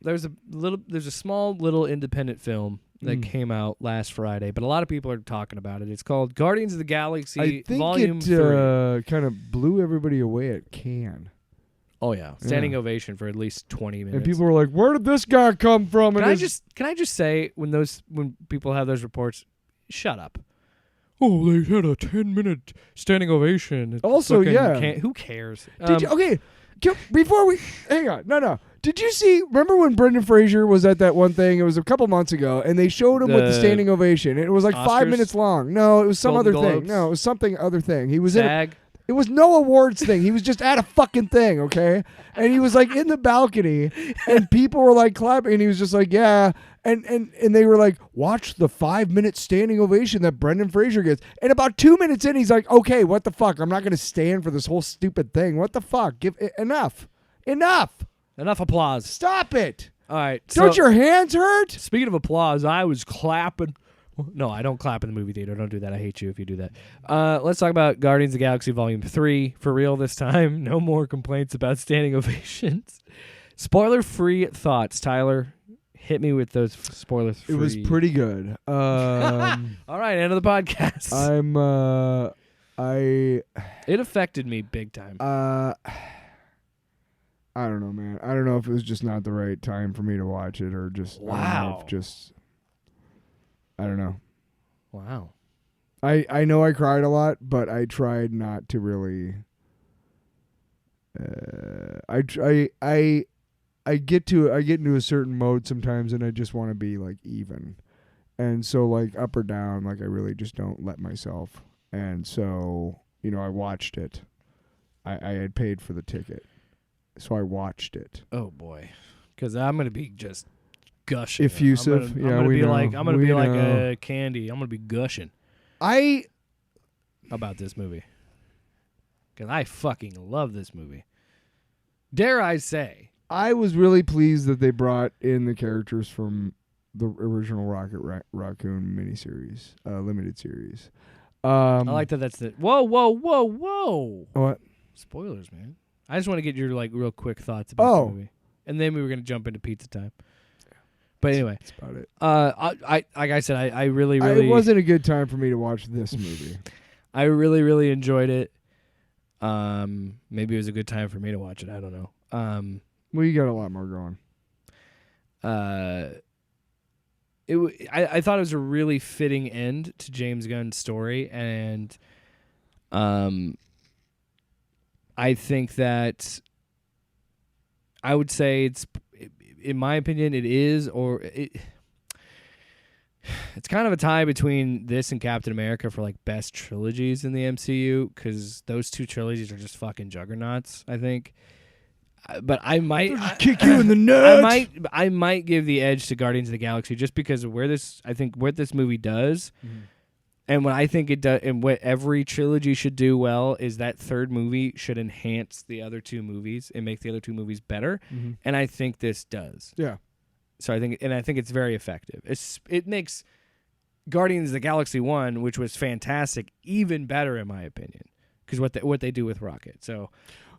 there's a small little independent film that came out last Friday, but a lot of people are talking about it. It's called Guardians of the Galaxy I think Volume 3. it kind of blew everybody away at Cannes. Oh yeah, standing ovation for at least 20 minutes. And people were like, "Where did this guy come from?" Can I just say when people have those reports, shut up. Oh, they had a 10-minute standing ovation. Also, who cares? Before we hang on, no. Did you see? Remember when Brendan Fraser was at that one thing? It was a couple months ago, and they showed him with the standing ovation. It was like Oscars? 5 minutes long. No, it was some Golden other Globes? thing. No, it was something other thing. He was SAG? It was no awards thing. He was just at a fucking thing, okay? And he was like in the balcony, and people were like clapping, and he was just like, yeah. And they were like, watch the 5-minute standing ovation that Brendan Fraser gets. And about 2 minutes in, he's like, okay, what the fuck? I'm not going to stand for this whole stupid thing. What the fuck? Enough. Enough applause. Stop it. All right. Don't your hands hurt? Speaking of applause, I was clapping. No, I don't clap in the movie theater. Don't do that. I hate you if you do that. Let's talk about Guardians of the Galaxy Volume 3 for real this time. No more complaints about standing ovations. Spoiler-free thoughts, Tyler. Hit me with those spoilers free. It was pretty good. All right, end of the podcast. It affected me big time. I don't know, man. I don't know if it was just not the right time for me to watch it or just wow. I don't know. Wow. I know I cried a lot, but I tried not to really. I get into a certain mode sometimes, and I just want to be like even, and so like up or down, like I really just don't let myself. And so I watched it. I had paid for the ticket, so I watched it. Oh boy, because I'm gonna be just gushing. Effusive. I'm gonna be like a candy. I'm gonna be gushing. About this movie, because I fucking love this movie. Dare I say? I was really pleased that they brought in the characters from the original Rocket Raccoon miniseries, limited series. I like that. That's the whoa. What? Spoilers, man. I just want to get your real quick thoughts about the movie, and then we were gonna jump into pizza time. But anyway, that's about it. I like I said, I really. It wasn't a good time for me to watch this movie. I really enjoyed it. Maybe it was a good time for me to watch it. I don't know. Well, you got a lot more going. I thought it was a really fitting end to James Gunn's story, and I think that I would say it's, in my opinion, it is, or it's kind of a tie between this and Captain America for best trilogies in the MCU, because those two trilogies are just fucking juggernauts, I think. But I might kick you in the nuts. I might give the edge to Guardians of the Galaxy just because of what this movie does, and what I think it does, and what every trilogy should do well is that third movie should enhance the other two movies and make the other two movies better, and I think this does. Yeah. So I think it's very effective. It makes Guardians of the Galaxy 1, which was fantastic, even better in my opinion, because what they do with Rocket. So.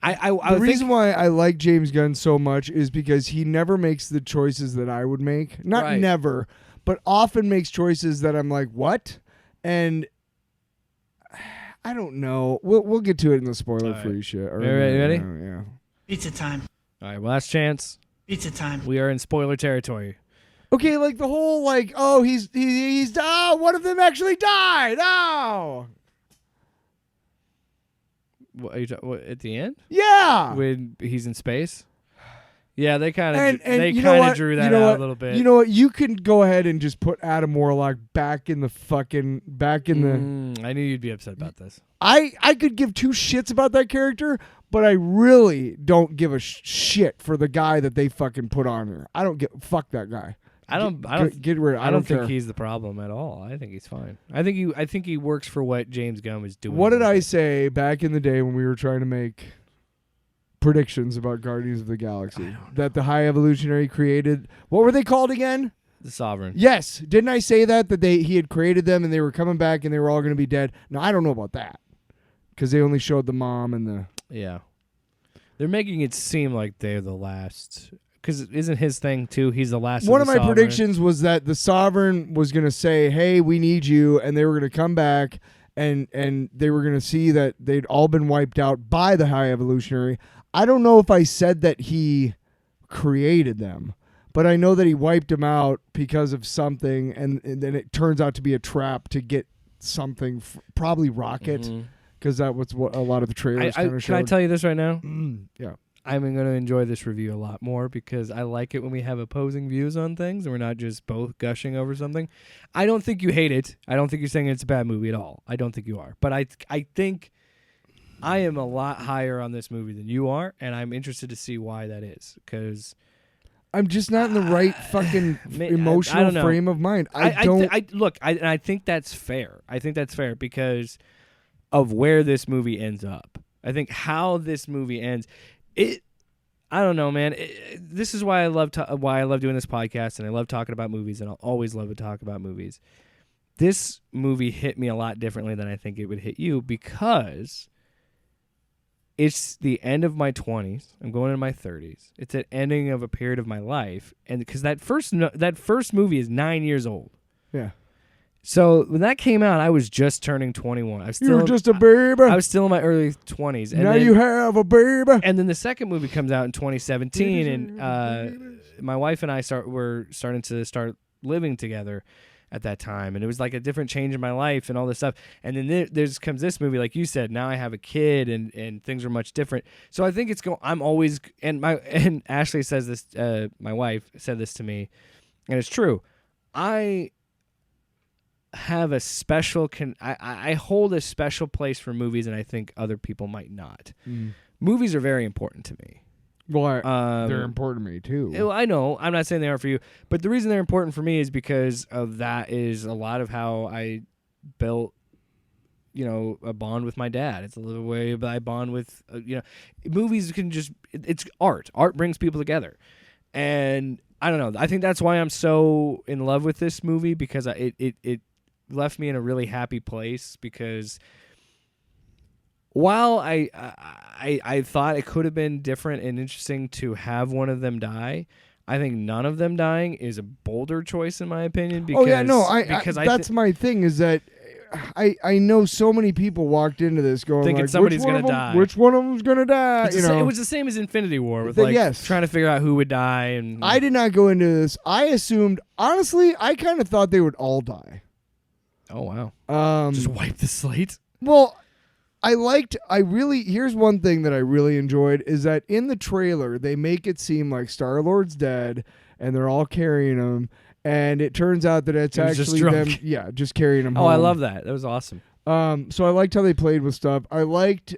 The reason why I like James Gunn so much is because he never makes the choices that I would make. Not never, but often makes choices that I'm like, what? And I don't know. We'll get to it in the spoiler-free shit. Ready? Yeah. Pizza time. All right, last chance. Pizza time. We are in spoiler territory. Okay, like the whole he's one of them actually died. Oh. What, at the end? Yeah. When he's in space? Yeah, they kind of drew that out a little bit. You know what? You can go ahead and just put Adam Warlock back in the. I knew you'd be upset about this. I could give two shits about that character, but I really don't give a shit for the guy that they fucking put on here. I don't fuck that guy. I don't think he's the problem at all. I think he's fine. I think he works for what James Gunn was doing. What did I say back in the day when we were trying to make predictions about Guardians of the Galaxy? That the High Evolutionary created, what were they called again? The Sovereign. Yes. Didn't I say that he had created them and they were coming back and they were all going to be dead? No, I don't know about that. Because they only showed the mom and the... Yeah. They're making it seem like they're the last Because isn't his thing too? He's the last. One of of the my Sovereign. predictions was that the Sovereign was going to say, "Hey, we need you," and they were going to come back, and they were going to see that they'd all been wiped out by the High Evolutionary. I don't know if I said that he created them, but I know that he wiped them out because of something, and then it turns out to be a trap to get something, probably Rocket, because that was what a lot of the trailers kind of showed. Can I tell you this right now? Yeah. I'm going to enjoy this review a lot more because I like it when we have opposing views on things and we're not just both gushing over something. I don't think you hate it. I don't think you're saying it's a bad movie at all. I don't think you are. But I think I am a lot higher on this movie than you are, and I'm interested to see why that is because I'm just not in the right fucking emotional frame of mind. I think that's fair. I think that's fair because of where this movie ends up. I think how this movie ends. I don't know, man. This is why I love doing this podcast, and I love talking about movies, and I'll always love to talk about movies. This movie hit me a lot differently than I think it would hit you because it's the end of my 20s. I'm going into my 30s. It's an ending of a period of my life, and because that first movie is 9 years old. Yeah. So when that came out, I was just turning 21. You were just a baby. I was still in my early 20s. And now you have a baby. And then the second movie comes out in 2017, and my wife and I were starting to start living together at that time, and it was like a different change in my life and all this stuff. And then comes this movie, like you said. Now I have a kid, and things are much different. So I think I'm always and Ashley says this. My wife said this to me, and it's true. I have a special I hold a special place for movies, and I think other people might not. Movies are very important to me. Well, they're important to me too. Well, I know. I'm not saying they are for you, but the reason they're important for me is because of that is a lot of how I built, a bond with my dad. It's a little way that I bond with, movies it's art. Art brings people together, and I don't know. I think that's why I'm so in love with this movie because it left me in a really happy place because while I thought it could have been different and interesting to have one of them die, I think none of them dying is a bolder choice in my opinion. Because, that's my thing is that I know so many people walked into this going thinking like, somebody's going to die. Which one of them's going to die? It was the same as Infinity War with trying to figure out who would die. And I did not go into this. I assumed, honestly, I kind of thought they would all die. Oh wow! Just wipe the slate. Well, here's one thing that I really enjoyed is that in the trailer they make it seem like Star-Lord's dead and they're all carrying him, and it turns out that it's actually them. Yeah, just carrying him. Oh, home. I love that. That was awesome. So I liked how they played with stuff. I liked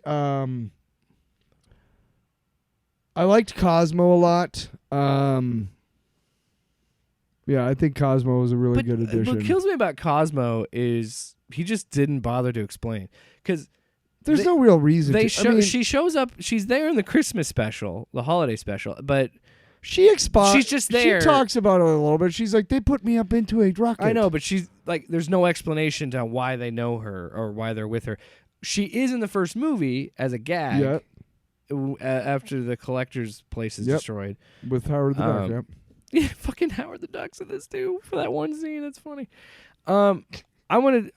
Cosmo a lot. Yeah, I think Cosmo was a really good addition. What kills me about Cosmo is he just didn't bother to explain because there's no real reason. She shows up. She's there in the Christmas special, the holiday special, but she's just there. She talks about it a little bit. She's like, they put me up into a rocket. I know, but she's like, there's no explanation to why they know her or why they're with her. She is in the first movie as a gag. Yep. After the collector's place is destroyed with Howard the Duck. Yep. Yeah, fucking Howard the Duck's in this too for that one scene. That's funny. I want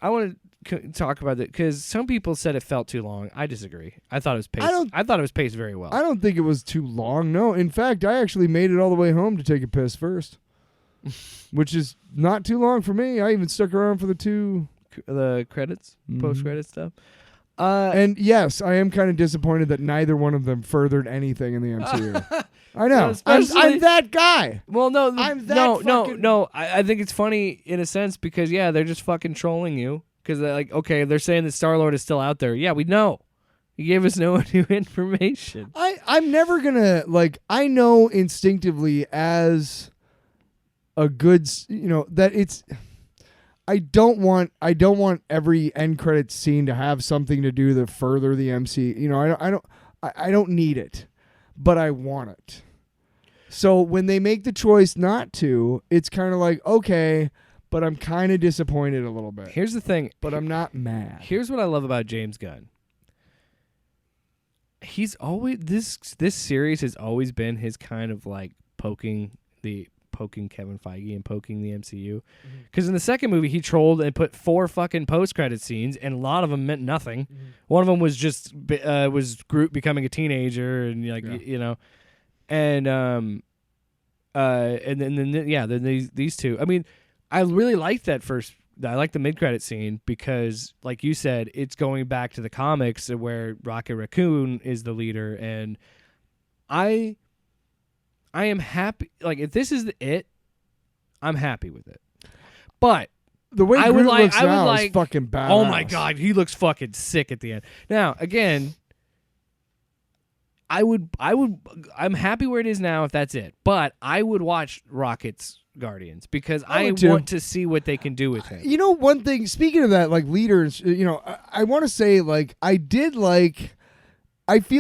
to talk about it because some people said it felt too long. I disagree. I thought it was paced. I thought it was paced very well. I don't think it was too long. No, in fact, I actually made it all the way home to take a piss first, which is not too long for me. I even stuck around for the credits, post credit stuff. And yes, I am kind of disappointed that neither one of them furthered anything in the MCU. I know. I'm that guy. Well, no, I'm that no. I think it's funny in a sense because they're just fucking trolling you because they're like, okay, they're saying that Star-Lord is still out there. Yeah, we know. You gave us no new information. I'm never gonna I know instinctively as a good that it's. I don't want every end credits scene to have something to do to further the MCU. I don't need it, but I want it. So when they make the choice not to, it's kind of like, okay, but I'm kind of disappointed a little bit. Here's the thing, but I'm not mad. Here's what I love about James Gunn. He's always this series has always been his kind of poking Kevin Feige and poking the MCU. Because in the second movie, he trolled and put 4 fucking post-credit scenes, and a lot of them meant nothing. One of them was just was Groot becoming a teenager, and then these two. I mean, I really liked that first. I like the mid-credit scene because, like you said, it's going back to the comics where Rocket Raccoon is the leader, and I am happy. Like, if this is it, I'm happy with it. But the way I Groot would looks now is fucking badass. Oh my god, he looks fucking sick at the end. Now, again, I'm happy where it is now if that's it. But I would watch Rocket's Guardians because I want to see what they can do with him. You know, one thing, speaking of that, like leaders, I want to say, like, I feel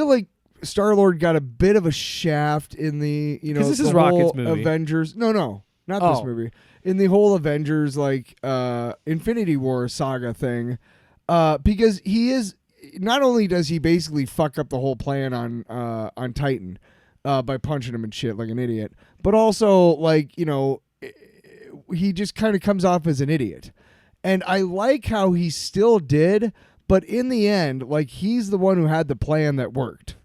like Star-Lord got a bit of a shaft in the, this is the Rocket's whole movie. Avengers. No, not this movie. In the whole Avengers, like, Infinity War saga thing, because he is, not only does he basically fuck up the whole plan on Titan by punching him and shit like an idiot, but also, like, he just kind of comes off as an idiot. And I like how he still did, but in the end, like, he's the one who had the plan that worked.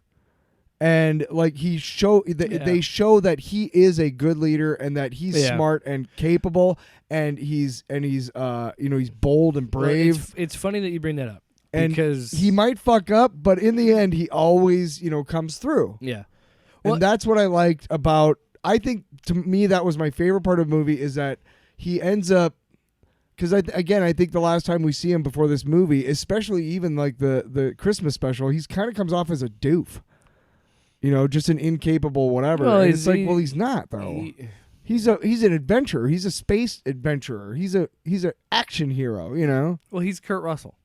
And like they show that he is a good leader and that he's smart and capable and he's bold and brave. Well, it's funny that you bring that up because he might fuck up, but in the end he always comes through. Yeah, and that's what I liked about. I think to me that was my favorite part of the movie is that he ends up. Because I think the last time we see him before this movie, especially even like the Christmas special, he's kind of comes off as a doof. Just an incapable whatever. Well, and it's like, well, he's not though. He's an adventurer. He's a space adventurer. He's an action hero. Well, he's Kurt Russell.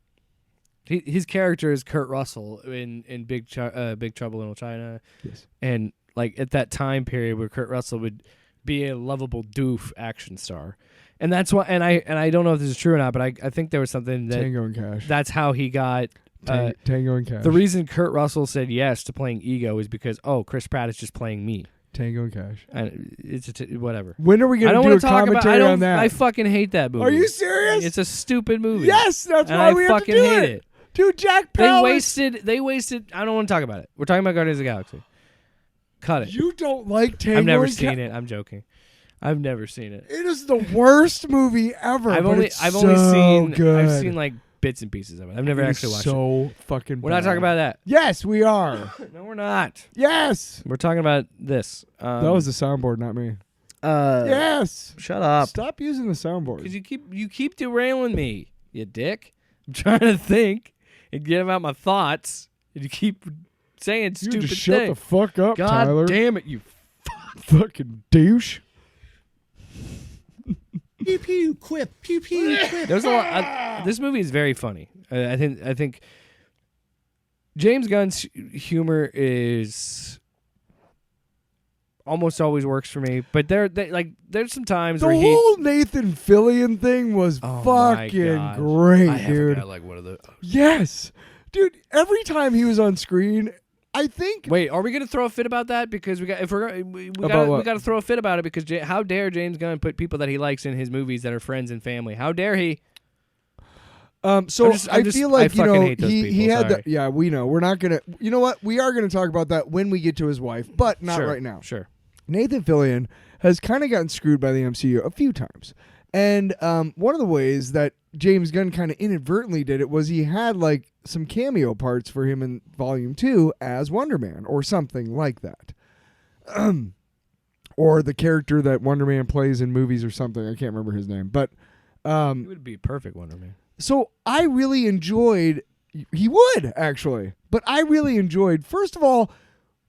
His character is Kurt Russell in Big Trouble in Little China. Yes. And like at that time period where Kurt Russell would be a lovable doof action star, and that's why. And I don't know if this is true or not, but I think there was something that Tango and Cash. That's how he got. Tango and Cash. The reason Kurt Russell said yes to playing Ego is because Chris Pratt is just playing me. Tango and Cash. And it's whatever. When are we going to do a commentary on that? I fucking hate that movie. Are you serious? It's a stupid movie. Yes, that's why we have to do hate it. Dude, Jack Palance. They wasted. I don't want to talk about it. We're talking about Guardians of the Galaxy. Cut it. You don't like Tango I've never and seen it. I'm joking. I've never seen it. It is the worst movie ever. I've only seen like bits and pieces of it. I've never actually watched it. So fucking. We're not talking about that. Yes, we are. No, we're not. Yes. We're talking about this. That was the soundboard, not me. Yes. Shut up. Stop using the soundboard. Because you keep derailing me, you dick. I'm trying to think and get about my thoughts, and you keep saying stupid just things. Shut the fuck up, God Tyler. damn it, you fucking douche. Pew pew quip, pew pew quip. There's a lot. This movie is very funny. I think James Gunn's humor is almost always works for me, but there's some times where the whole Nathan Fillion thing was fucking great, dude. I like one of the. Yes, dude. Every time he was on screen, I think. Wait, are we gonna throw a fit about that? Because we got to throw a fit about it because how dare James Gunn put people that he likes in his movies that are friends and family? How dare he? I feel like he had sorry. yeah, we know. We're not gonna. You know what? We are gonna talk about that when we get to his wife, but not right now. Sure. Nathan Fillion has kind of gotten screwed by the MCU a few times, and one of the ways that James Gunn kind of inadvertently did it was he had like some cameo parts for him in Volume 2 as Wonder Man or something like that. Or the character that Wonder Man plays in movies or something. I can't remember his name. But he would be perfect Wonder Man. So I really enjoyed, he would actually, but I really enjoyed, first of all,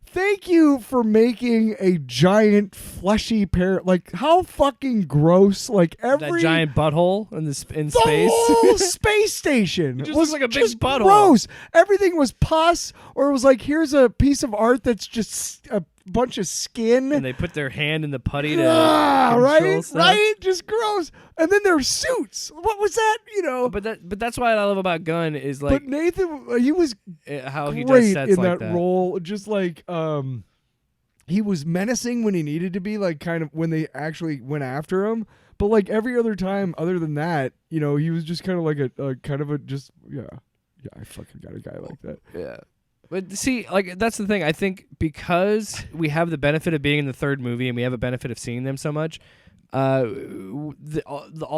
thank you for making a giant fleshy parrot. Like, how fucking gross! Like that giant butthole in space. Whole space station It just looks like a big just butthole. Gross. Everything was pus, or it was like, here's a piece of art that's just a bunch of skin. And they put their hand in the putty to right, stuff. right, just gross. And then their suits. What was that? But that's what I love about Gunn is like. But Nathan, he was how he great does sets in like that role. Just like he was menacing when he needed to be, like kind of when they actually went after him. But like every other time, other than that, he was just kind of like a kind of a just I fucking got a guy like that. Yeah. But see, like that's the thing. I think because we have the benefit of being in the third movie and we have a benefit of seeing them so much, all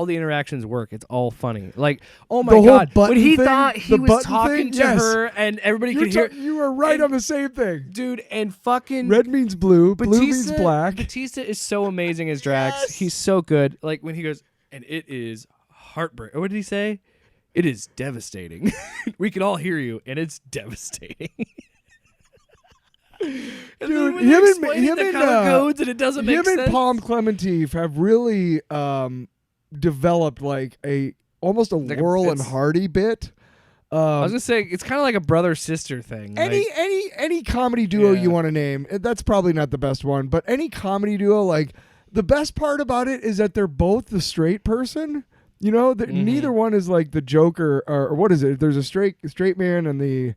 the interactions work. It's all funny. Like, oh my The whole god, when button he thing, thought he the was button talking thing, to yes. her and everybody could hear. You were right and- on the same thing. Dude, and fucking Red means blue, blue means black. Batista is so amazing as Drax. Yes. He's so good. Like when he goes, and it is heartbreaking. What did he say? It is devastating. We can all hear you, and it's devastating. Dude, him and color codes, and it doesn't make him sense. and Palm Clementif have really developed like almost a Like Laurel and it's- Hardy bit. I was gonna say it's kind of like a brother sister thing. Any comedy duo Yeah. you want to name, that's probably not the best one, but any comedy duo, like the best part about it is that they're both the straight person. Neither one is like the Joker or what is it? There's a straight man and the.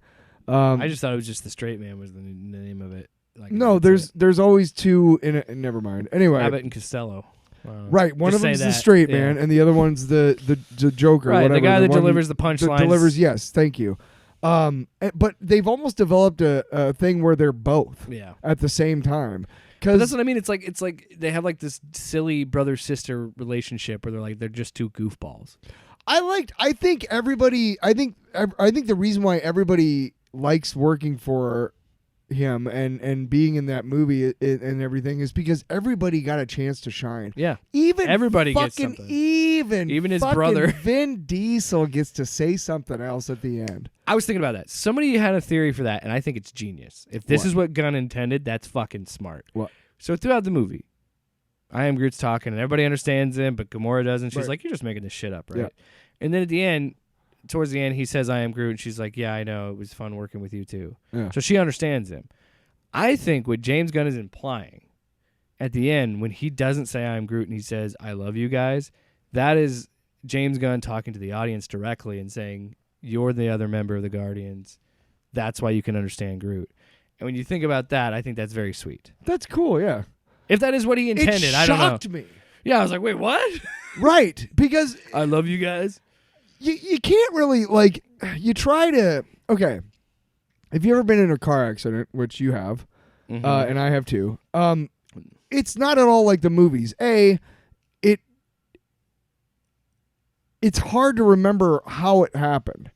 I just thought it was just the straight man was the name of it. Like, No, that's there's always two in it. Never mind. Anyway, Abbott and Costello. right. One Just of them's say the that, straight yeah. man, and the other one's the Joker. Right, whatever, the guy that one delivers the that punchlines. delivers. Yes, thank you. But they've almost developed a thing where they're both Yeah. at the same time. But that's Because what I mean. It's like they have like this silly brother sister relationship where they're just two goofballs. I think the reason why everybody likes working for him and being in that movie and everything is because everybody got a chance to shine. Yeah. Even Everybody gets fucking something. even his fucking brother. Vin Diesel gets to say something else at the end. I was thinking about that. Somebody had a theory for that, and I think it's genius. If this What? is what Gunn intended, that's fucking smart. What? So throughout the movie, I Am Groot's talking, and everybody understands him, but Gamora doesn't. She's Right. like, "You're just making this shit up, right?" Yeah. And then at the end, towards the end, he says, "I am Groot," and she's like, "Yeah, I know. It was fun working with you too." Yeah. So she understands him. I think what James Gunn is implying at the end, when he doesn't say "I am Groot" and he says "I love you guys," that is James Gunn talking to the audience directly and saying, "You're the other member of the Guardians. That's why you can understand Groot." And when you think about that, I think that's very sweet. That's cool, yeah. If that is what he intended, It I don't know. shocked me. Yeah, I was like, wait, what? Right, because I love you guys. you can't really like you try to if you ever been in a car accident, which you have, Mm-hmm. and I have too, it's not at all like the movies. It's hard to remember how it happened,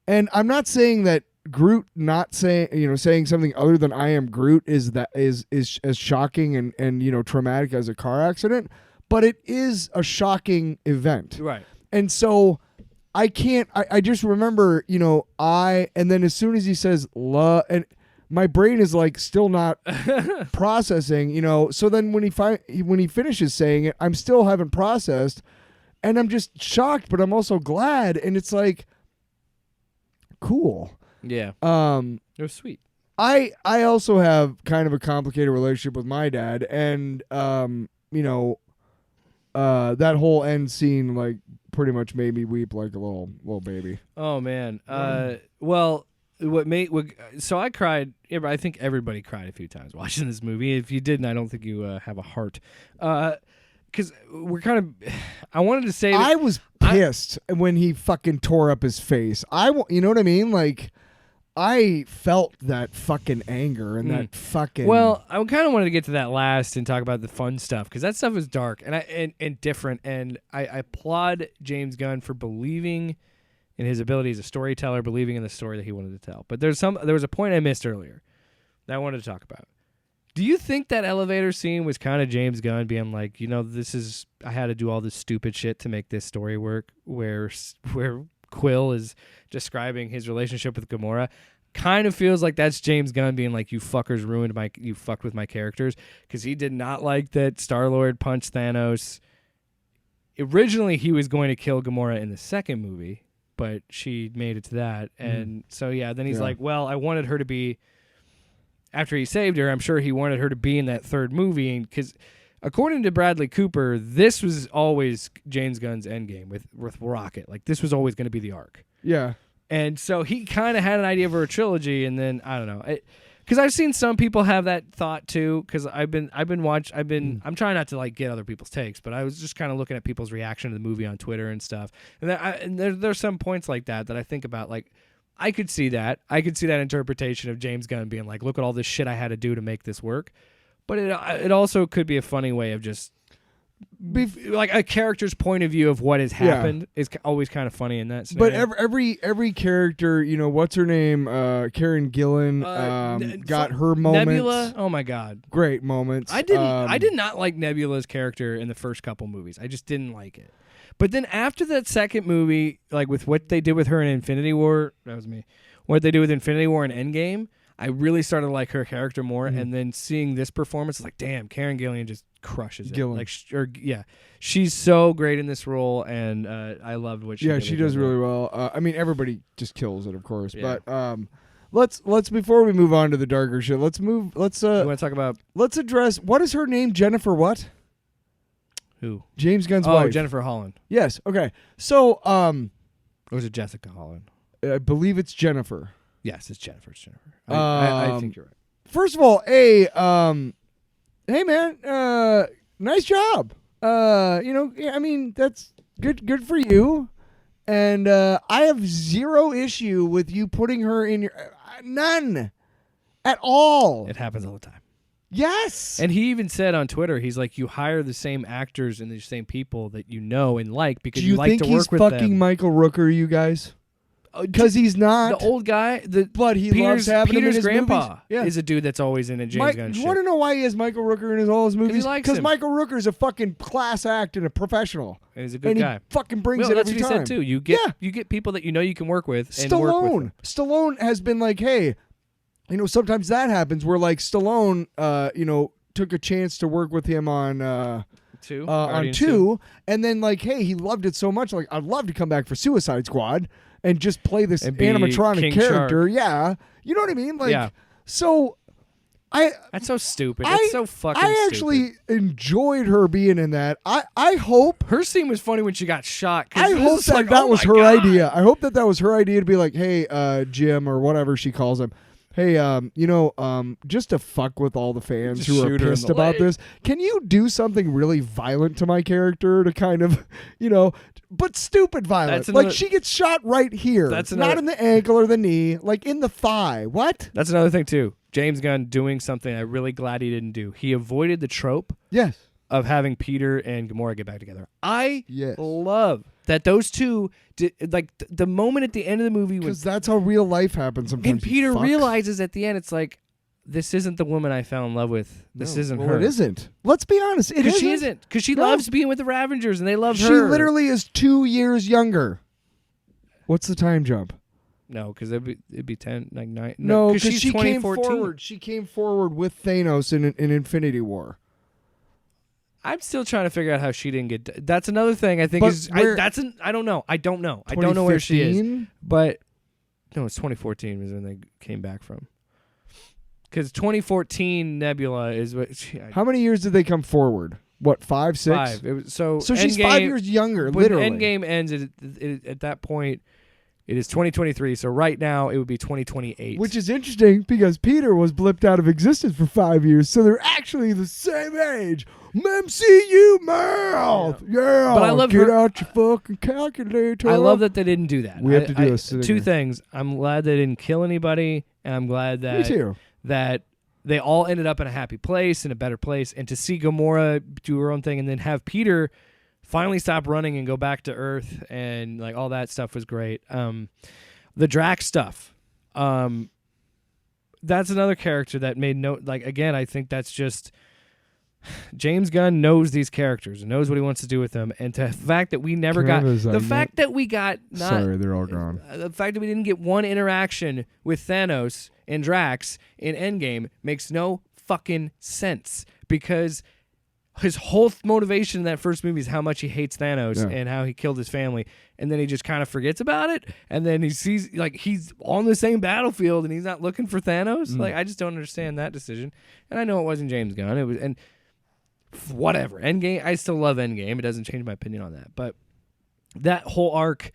and I'm not saying that Groot not saying something other than "I am Groot" is as shocking and traumatic as a car accident, but it is a shocking event. Right. And so I can't, I just remember, and then as soon as he says "love," and my brain is like still not processing, so then when he finishes saying it, I'm still haven't processed, and I'm just shocked, but I'm also glad, and it's like, cool. Yeah. It was sweet. I also have kind of a complicated relationship with my dad, and that whole end scene like pretty much made me weep like a little baby. Oh man. Well, so I cried. Yeah, but I think everybody cried a few times watching this movie. If you didn't, I don't think you have a heart. Because we're kind of. I wanted to say. I was pissed when he fucking tore up his face. You know what I mean? Like, I felt that fucking anger and that fucking. Well, I kind of wanted to get to that last and talk about the fun stuff because that stuff is dark and different. And I applaud James Gunn for believing in his ability as a storyteller, believing in the story that he wanted to tell. But there was a point I missed earlier that I wanted to talk about. Do you think that elevator scene was kind of James Gunn being like, I had to do all this stupid shit to make this story work, where Quill is describing his relationship with Gamora? Kind of feels like that's James Gunn being like, you fuckers you fucked with my characters, because he did not like that Star-Lord punched Thanos. Originally, he was going to kill Gamora in the second movie, but she made it to that. And so, yeah, then he's like, well, I wanted her to be... After he saved her, I'm sure he wanted her to be in that third movie, because according to Bradley Cooper, this was always James Gunn's endgame with Rocket. Like, this was always going to be the arc. Yeah. And so he kind of had an idea for a trilogy, and then, I don't know. Because I've seen some people have that thought too. Because I'm trying not to like get other people's takes, but I was just kind of looking at people's reaction to the movie on Twitter and stuff. And there's some points like that I think about. Like, I could see that. I could see that interpretation of James Gunn being like, look at all this shit I had to do to make this work. But it also could be a funny way of just like a character's point of view of what has happened is always kind of funny in that scenario. But every character, what's her name? Karen Gillan got her moments. Nebula, oh my god, great moments. I did not like Nebula's character in the first couple movies. I just didn't like it. But then after that second movie, like with what they did with her in Infinity War, that was me. What they did with Infinity War and Endgame, I really started to like her character more. And then seeing this performance, it's like, damn, Karen Gillan just crushes it. Like, she's so great in this role, and I loved what she did. Yeah, she does really well. I mean, everybody just kills it, of course. Yeah. But let's before we move on to the darker shit, let's you want to talk about? Let's address, what is her name? Jennifer what? Who? James Gunn's wife. Oh, Jennifer Holland. Yes. Okay. So, or was it Jessica Holland? I believe it's Jennifer. Yes, it's Jennifer. I think you're right. First of all, hey man, nice job. I mean, that's good for you. And I have zero issue with you putting her in your none at all. It happens all the time. Yes. And he even said on Twitter, he's like, you hire the same actors and the same people that you know and like because you like to work with them. Do you think he's fucking Michael Rooker, you guys? Because he's not. The old guy, but he loves having him in his grandpa movies. is a dude that's always in a James Gunn shit. You want to know why he has Michael Rooker in all his movies? Because Michael Rooker is a fucking class act and a professional. And he's a good guy. He fucking brings it every time. That's what he said too. You get people that you know you can work with. And work with them. Stallone has been like, hey, sometimes that happens where like Stallone, took a chance to work with him on two, and then like, hey, he loved it so much. Like, I'd love to come back for Suicide Squad and just play this animatronic King character. Shark. Yeah, you know what I mean? Like, so that's so stupid. That's so fucking stupid. I actually enjoyed her being in that. I hope her scene was funny when she got shot. I hope that was her idea. I hope that was her idea to be like, hey, Jim or whatever she calls him. Hey, just to fuck with all the fans who are pissed about this, can you do something really violent to my character to kind of, but stupid violent? Like, she gets shot right here. Not in the ankle or the knee, like in the thigh. What? That's another thing, too. James Gunn doing something I'm really glad he didn't do. He avoided the trope of having Peter and Gamora get back together. I love that those two like the moment at the end of the movie was, because that's how real life happens sometimes. And Peter realizes at the end, it's like, this isn't the woman I fell in love with. This isn't her. It isn't. Let's be honest. It isn't. She isn't. Because she loves being with the Ravengers and they love her. She literally is 2 years younger. What's the time jump? No, because it'd be 10, like 9. No, because she came 2014. forward. She came forward with Thanos in Infinity War. I'm still trying to figure out how she didn't get. That's another thing I think I don't know. I don't know. I don't know where she is. But no, it's 2014 was when they came back from. Because 2014 Nebula is what. How many years did they come forward? What, 5, 6? 5. It was, so she's 5 years younger. Literally, Endgame ends at that point. It is 2023, so right now it would be 2028. Which is interesting because Peter was blipped out of existence for 5 years, so they're actually the same age. MCU mouth! Yeah, but I love get out your fucking calculator. I love that they didn't do that. We have to do two things. I'm glad they didn't kill anybody, and I'm glad that they all ended up in a happy place, in a better place, and to see Gamora do her own thing and then have Peter finally stop running and go back to Earth, and like all that stuff was great. The Drax stuff, that's another character that made again, I think that's just James Gunn knows these characters and knows what he wants to do with them, and the fact that we never the fact that we they're all gone. The fact that we didn't get one interaction with Thanos and Drax in Endgame makes no fucking sense, because his whole motivation in that first movie is how much he hates Thanos and how he killed his family, and then he just kind of forgets about it, and then he sees like he's on the same battlefield and he's not looking for Thanos. Like, I just don't understand that decision, and I know it wasn't James Gunn. It was, and whatever. Endgame, I still love Endgame. It doesn't change my opinion on that, but that whole arc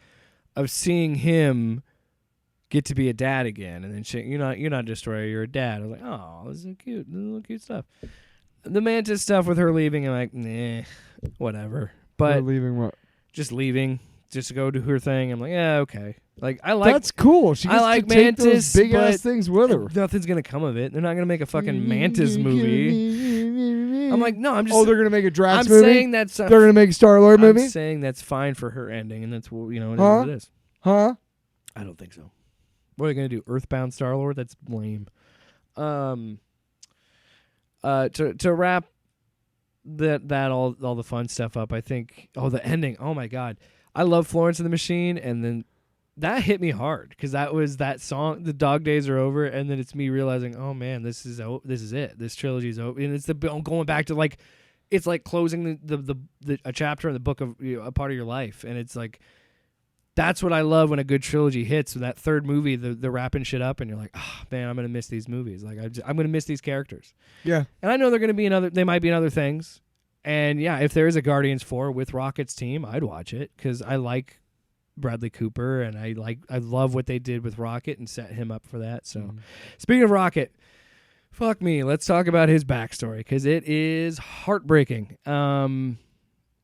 of seeing him get to be a dad again, and then you're not a destroyer, you're a dad. I was like, oh, this is cute. This is little cute stuff. The Mantis stuff with her leaving, I'm like, nah, whatever. But leaving what? Just leaving, just to go do her thing. I'm like, yeah, okay. Like I like that's cool. She gets I like to take Mantis, those big ass but things with her. nothing's gonna come of it. They're not gonna make a fucking Mantis movie. I'm like, no, I'm just. Oh, they're gonna make a Drax I'm movie. saying that's. They're gonna make a Star-Lord movie. I'm saying that's fine for her ending, and that's what it is. Huh? I don't think so. What are they gonna do? Earthbound Star-Lord? That's lame. To wrap that all the fun stuff up, I think. Oh, the ending. Oh my God, I love Florence and the Machine, and then that hit me hard because that was that song. The Dog Days Are Over, and then it's me realizing, oh man, this is it. This trilogy is over, and it's going back to like, it's like closing a chapter in the book of a part of your life, and it's like. That's what I love when a good trilogy hits. When that third movie, they're wrapping shit up, and you're like, oh man, I'm gonna miss these movies. Like I'm gonna miss these characters. Yeah, and I know they're gonna be they might be in other things. And yeah, if there is a Guardians 4 with Rocket's team, I'd watch it because I like Bradley Cooper, and I love what they did with Rocket and set him up for that. So, Speaking of Rocket, fuck me, let's talk about his backstory because it is heartbreaking.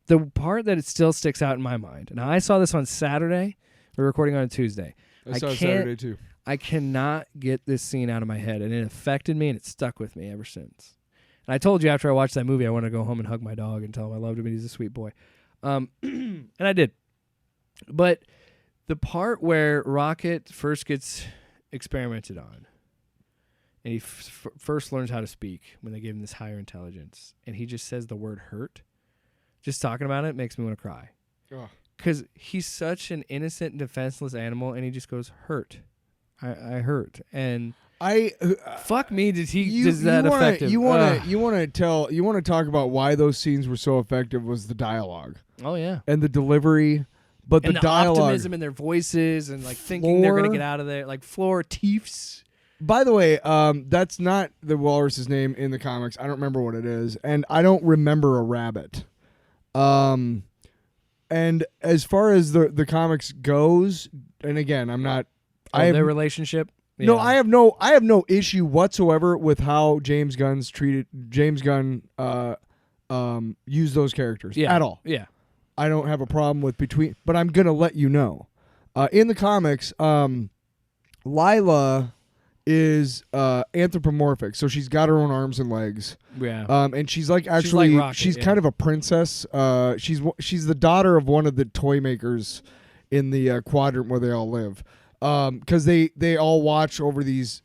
The part that it still sticks out in my mind. Now, I saw this on Saturday. We're recording on a Tuesday. I saw it Saturday too. I cannot get this scene out of my head, and it affected me, and it stuck with me ever since. And I told you after I watched that movie, I wanted to go home and hug my dog and tell him I loved him and he's a sweet boy. And I did. But the part where Rocket first gets experimented on, and he first learns how to speak when they give him this higher intelligence, and he just says the word hurt. Just talking about it makes me want to cry. Because he's such an innocent and defenseless animal, and he just goes, hurt. I hurt. And fuck me, does that affect him? You want to talk about why those scenes were so effective was the dialogue. Oh, yeah. And the delivery. But and the dialogue. Optimism in their voices and like thinking they're going to get out of there. Like Floor Teefs. By the way, that's not the walrus's name in the comics. I don't remember what it is. And I don't remember a rabbit. And as far as the comics goes, and again, I'm not. Their relationship. Yeah. No, I have no issue whatsoever with how James Gunn used those characters at all. Yeah, I don't have a problem with but I'm gonna let you know. In the comics, Lila is anthropomorphic, so she's got her own arms and legs. Yeah. And she's like actually she's like Rocket, kind of a princess. She's the daughter of one of the toy makers in the quadrant where they all live. Because they all watch over these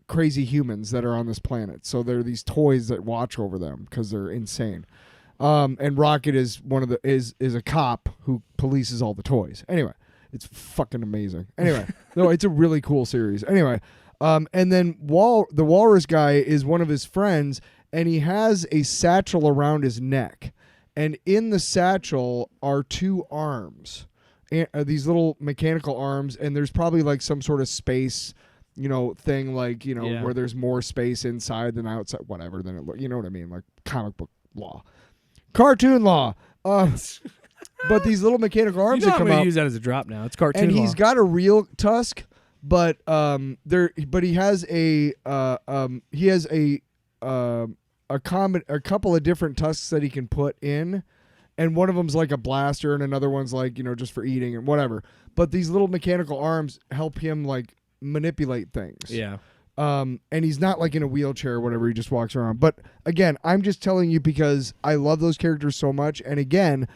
crazy humans that are on this planet. So they're these toys that watch over them because they're insane. And Rocket is is a cop who polices all the toys. Anyway, it's fucking amazing. Anyway, no, it's a really cool series. Anyway. And then the walrus guy is one of his friends, and he has a satchel around his neck. And in the satchel are two arms, these little mechanical arms, and there's probably like some sort of space, thing like, where there's more space inside than outside, whatever, than it look, you know what I mean? Like comic book law. Cartoon law. But these little mechanical arms that come out. I'm going to use that as a drop now. It's cartoon and law. He's got a real tusk. But he has a couple of different tusks that he can put in, and one of them's like a blaster, and another one's like just for eating and whatever. But these little mechanical arms help him like manipulate things. Yeah. And he's not like in a wheelchair or whatever. He just walks around. But again, I'm just telling you because I love those characters so much. And again,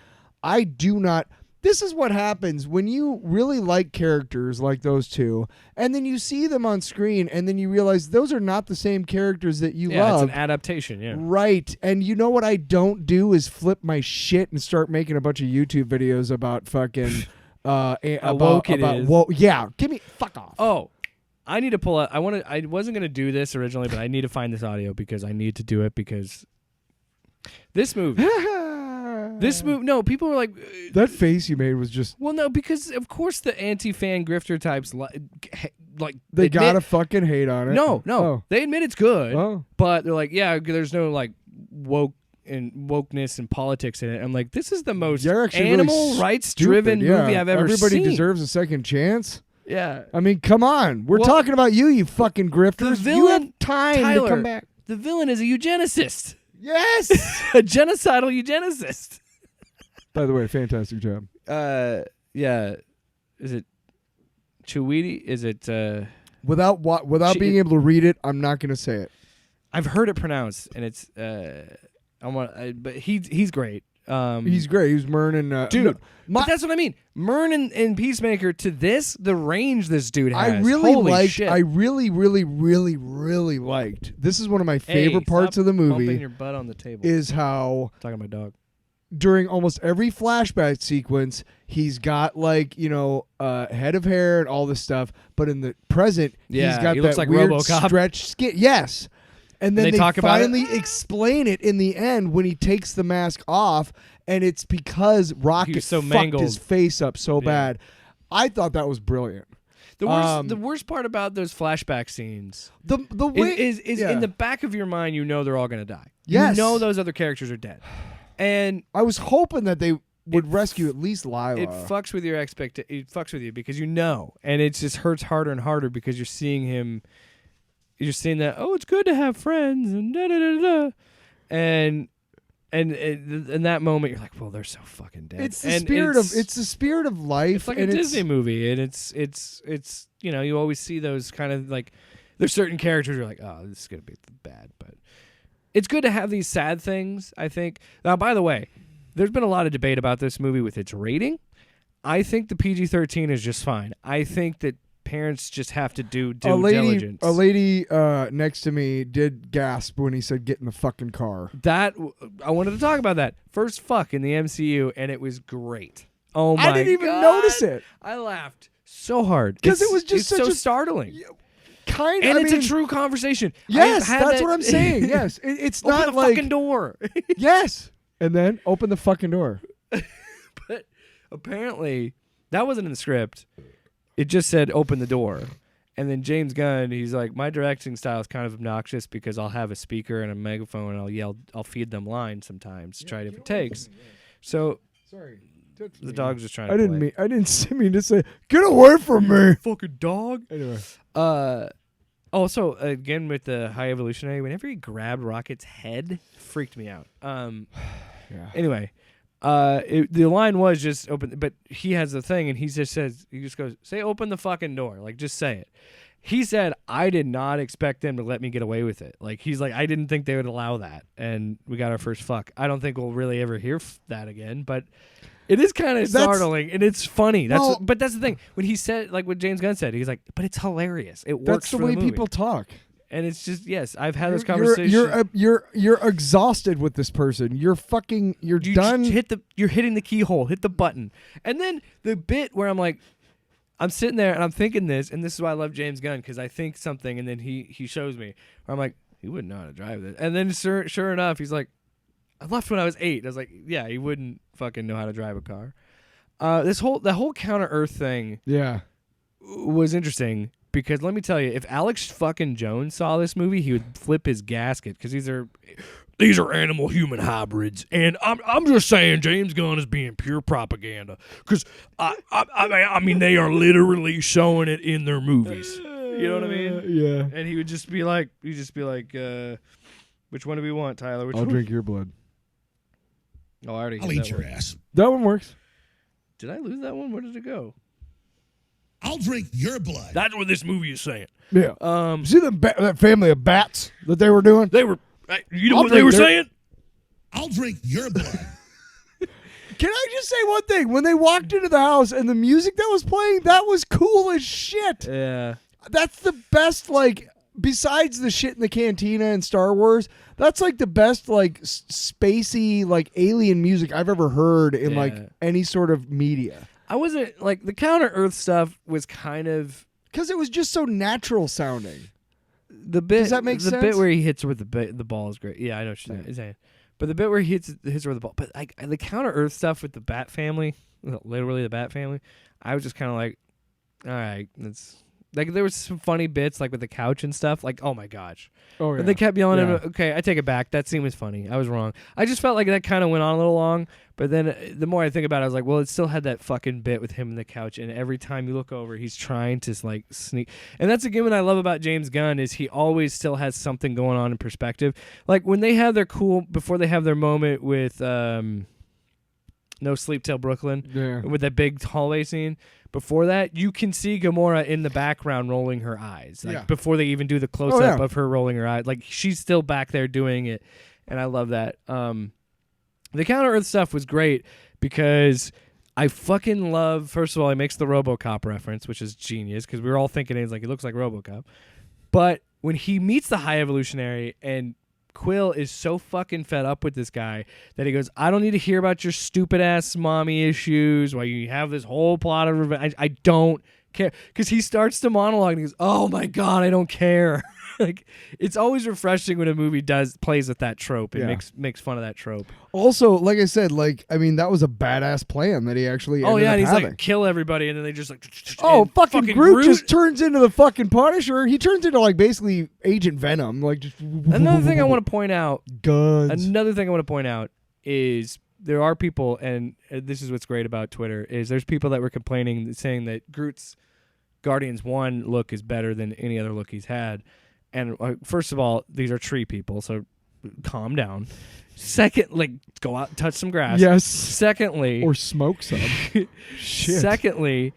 I do not. This is what happens when you really like characters like those two, and then you see them on screen, and then you realize those are not the same characters that you love. Yeah, it's an adaptation, yeah. Right. And you know what I don't do is flip my shit and start making a bunch of YouTube videos about fucking... yeah, give me... Fuck off. Oh, I need to pull out... I wasn't going to do this originally, but I need to find this audio because I need to do it because... This movie... No, people were like... that face you made was just... Well, no, because of course the anti-fan grifter types they gotta fucking hate on it. No. They admit it's good, but they're like, yeah, there's no like wokeness and politics in it. I'm like, this is the most animal rights-driven movie I've ever seen. Everybody deserves a second chance. Yeah. I mean, come on. We're Well, talking about you fucking grifters. You have villain, time Tyler, to come back. The villain is a eugenicist. Yes. A genocidal eugenicist. By the way, fantastic job. Yeah. Is it Chewiti? Is it Without being able to read it, I'm not going to say it. I've heard it pronounced, and it's but he's great. He's great. He's Myrn and dude. But that's what I mean. Myrn and Peacemaker to this, the range this dude has. I really Holy liked. shit. I really liked. This is one of my favorite parts of the Bumping movie. your butt on the table. Is how talking to my dog. During almost every flashback sequence, he's got like head of hair and all this stuff, but in the present, he's got he that looks like weird RoboCop. stretched skin. Yes. And then they talk about finally explain it in the end when he takes the mask off, and it's because Rocket so fucked mangled. his face up so bad. I thought that was brilliant. The worst part about those flashback scenes The way is in the back of your mind, they're all gonna die. Yes. You know those other characters are dead, and I was hoping that they would rescue at least Lila. it fucks with your It fucks with you because and it just hurts harder and harder because you're seeing him. You're seeing that it's good to have friends and da da da da, and in that moment you're like, well, they're so fucking dead. It's the spirit of life. It's like a Disney movie, and it's you always see those kind of like there's certain characters you're like, oh, this is gonna be bad, but it's good to have these sad things. I think. Now, by the way, there's been a lot of debate about this movie with its rating. I think the PG-13 is just fine. I think that parents just have to do due diligence. A lady next to me did gasp when he said, "Get in the fucking car." I wanted to talk about that. First fuck in the MCU, and it was great. Oh my god. I didn't even notice it. I laughed so hard. Because it was just it's such so a startling. And it's a true conversation. Yes, that's what I'm saying. Yes. It's open not the like fucking door. Yes. And then open the fucking door. But apparently that wasn't in the script. It just said open the door. And then James Gunn, he's like, my directing style is kind of obnoxious because I'll have a speaker and a megaphone and I'll yell, I'll feed them lines sometimes to try different takes. So sorry. The dog's just trying to I didn't play. I didn't mean to say, get away from me. Fucking dog. Anyway. Also, again with the High Evolutionary, whenever he grabbed Rocket's head, freaked me out. Yeah. Anyway, the line was just open, but he has the thing, and he just goes, say open the fucking door. Like, just say it. He said, I did not expect them to let me get away with it. Like, he's like, I didn't think they would allow that. And we got our first fuck. I don't think we'll really ever hear that again, but it is kind of startling, and it's funny. But that's the thing. When he said, like what James Gunn said, he's like, but it's hilarious. It works That's the for way the movie. people talk. And it's just, yes, I've had this conversation. You're exhausted with this person. You're done. You're hitting the keyhole. Hit the button. And then the bit where I'm like, I'm sitting there and I'm thinking this, and this is why I love James Gunn, because I think something, and then he shows me. Where I'm like, he wouldn't know how to drive this. And then sure enough, he's like, I left when I was 8. I was like, yeah, he wouldn't fucking know how to drive a car. The whole Counter Earth thing, was interesting. Because let me tell you, if Alex fucking Jones saw this movie, he would flip his gasket. Because these are animal human hybrids, and I'm just saying James Gunn is being pure propaganda. Because I mean they are literally showing it in their movies. You know what I mean? Yeah. And he would just be like, which one do we want, Tyler? I'll drink your blood. Oh, I already. I'll eat your ass. That one works. Did I lose that one? Where did it go? I'll drink your blood. That's what this movie is saying. Yeah. See that family of bats that they were doing? They were. You know what they were saying? I'll drink your blood. Can I just say one thing? When they walked into the house and the music that was playing, that was cool as shit. Yeah. That's the best, like, besides the shit in the cantina and Star Wars, that's like the best, like, spacey, like, alien music I've ever heard in, like, any sort of media. I wasn't, like, the Counter Earth stuff was kind of... Because it was just so natural sounding. Does that make sense? The bit where he hits her with the ball is great. Yeah, I know what you're saying. But the bit where he hits her with the ball... But, like, the Counter Earth stuff with the Bat family, literally the Bat family, I was just kind of like, all right, Like there was some funny bits like with the couch and stuff. Like, oh my gosh. Oh yeah. But they kept yelling at Yeah. him. Okay, I take it back. That scene was funny. I was wrong. I just felt like that kind of went on a little long. But then the more I think about it, I was like, well, it still had that fucking bit with him and the couch. And every time you look over, he's trying to like sneak. And that's again what I love about James Gunn is he always still has something going on in perspective. Like when they have their before they have their moment with No Sleep Till Brooklyn, Yeah. with that big hallway scene. Before that, you can see Gamora in the background rolling her eyes. Like Yeah. before they even do the close up yeah. of her rolling her eyes. Like she's still back there doing it. And I love that. The Counter Earth stuff was great because I fucking love, first of all, he makes the RoboCop reference, which is genius because we were all thinking he's like, he looks like RoboCop. But when he meets the High Evolutionary and Quill is so fucking fed up with this guy that he goes, I don't need to hear about your stupid ass mommy issues. Why you have this whole plot of revenge. I don't care. Because he starts to monologue and he goes, oh my God, I don't care. Like it's always refreshing when a movie plays with that trope and makes fun of that trope. Also, like I said, like I mean, that was a badass plan that he actually. Oh ended yeah, up and he's having. like kill everybody, and then they just like. Oh, fucking Groot Groot just turns into the fucking Punisher. He turns into like basically Agent Venom, like just. Another thing I want to point out. Guns. Another thing I want to point out is there are people, and this is what's great about Twitter is there's people that were complaining, saying that Groot's Guardians 1 look is better than any other look he's had. And first of all, these are tree people, so calm down. Second, like go out and touch some grass. Yes. Secondly, Or smoke some. Shit. Secondly,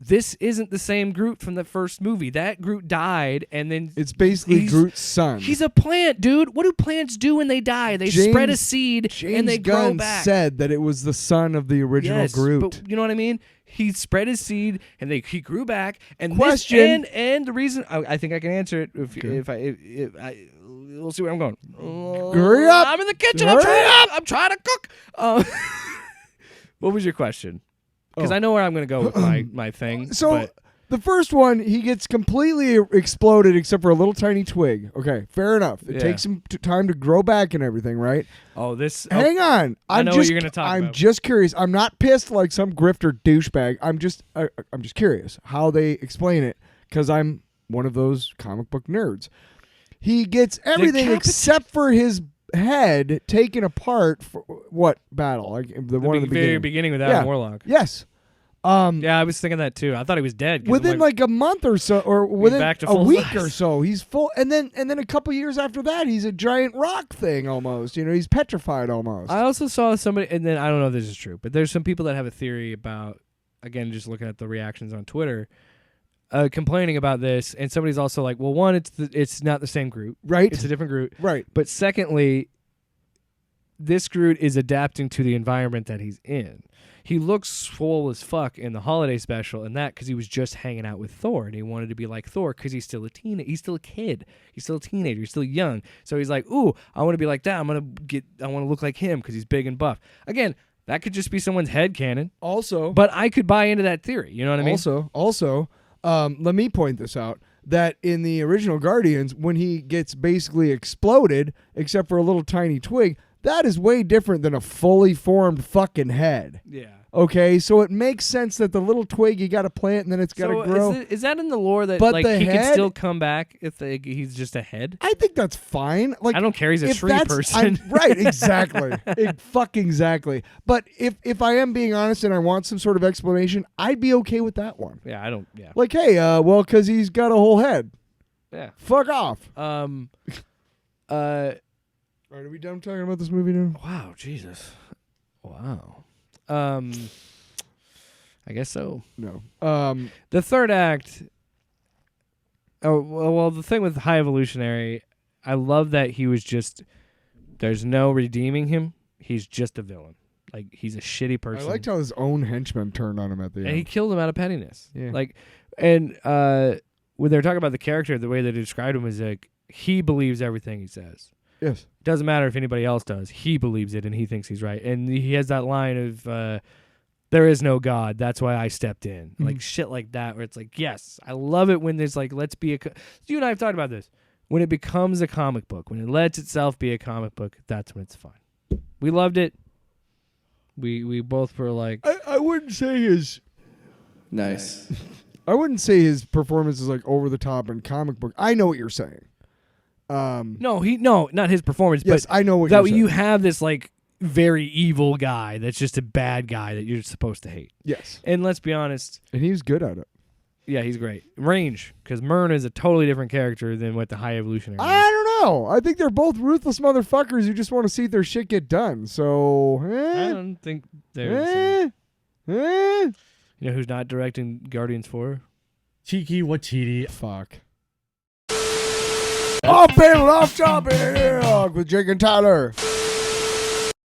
this isn't the same Groot from the first movie. That Groot died, and then It's basically Groot's son. He's a plant, dude. What do plants do when they die? They spread a seed and they grow Gunn back. said that it was the son of the original Yes, Groot. but you know what I mean? He spread his seed and he grew back. And Question. This, and the reason I think I can answer it if I we'll see where I'm going. Hurry up! I'm in the kitchen. Hurry I'm trying to cook. What was your question? Because Oh. I know where I'm going to go with my thing. So but the first one, he gets completely exploded except for a little tiny twig. Okay, fair enough. It Yeah. takes him time to grow back and everything, right? Hang Hang on. I know what you're gonna talk I'm about. just curious. I'm not pissed like some grifter douchebag. I'm just curious how they explain it because I'm one of those comic book nerds. He gets everything except for his head taken apart for what battle? Like the one at the very beginning. beginning with Yeah. Adam Warlock. Yes. Yeah, I was thinking that too. I thought he was dead. 'Cause Within I'm like a month or so, or within back to a full week size. or so, he's full. And then a couple years after that, he's a giant rock thing almost. You know, he's petrified almost. I also saw somebody, and then I don't know if this is true, but there's some people that have a theory about, again, just looking at the reactions on Twitter, complaining about this, and somebody's also like, well, one, it's not the same Groot, right? it's a different Groot, Right. but secondly, this Groot is adapting to the environment that he's in. He looks swole as fuck in the holiday special, and that because he was just hanging out with Thor, and he wanted to be like Thor because he's still a he's still a kid, he's still a teenager, he's still young. So he's like, ooh, I want to be like that. I want to look like him because he's big and buff. Again, that could just be someone's headcanon, Also, but I could buy into that theory. You know what I mean? Also, let me point this out. That in the original Guardians, when he gets basically exploded, except for a little tiny twig, that is way different than a fully formed fucking head. Yeah. Okay, so it makes sense that the little twig you got to plant and then it's got to grow. Is that in the lore that But like the he can head- still come back if he's just a head? I think that's fine. Like I don't care. He's a if tree that's- person. right? Exactly. Fucking exactly. But if I am being honest and I want some sort of explanation, I'd be okay with that one. Yeah, I don't. Yeah. Like, hey, well, because he's got a whole head. Yeah. Fuck off. Uh. All right, are we done talking about this movie now? Wow. Jesus. Wow. I guess so. No. The third act. Oh well, the thing with High Evolutionary, I love that he was just. There's no redeeming him. He's just a villain. Like he's a shitty I person. liked how his own henchman turned on him at the And he end. killed him out of pettiness. Yeah. Like, and when they're talking about the character, the way they described him is like he believes everything he says. Yes. Doesn't matter if anybody else does. He believes it and he thinks he's right. And he has that line of, there is no God. That's why I stepped in. Mm-hmm. Like shit like that where it's like, yes, I love it when there's like, let's be you and I have talked about this. When it becomes a comic book, when it lets itself be a comic book, that's when it's fun. We loved it. We both were like, I wouldn't say his Nice. I wouldn't say his performance is like over the top in comic book. I know what you're saying. No, not his performance. Yes, but I know what that you're saying. you have this like very evil guy that's just a bad guy that you're supposed to hate. Yes, And let's be honest, and he was good at it. yeah, he's great. Range, because Myrna is a totally different character than what the High Evolutionary I is. don't know. I think they're both ruthless motherfuckers who just want to see their shit get done. So, I don't think they're the same. You know who's not directing Guardians 4? Tiki Watiti. Fuck. Off panel, off topic with Jake and Tyler.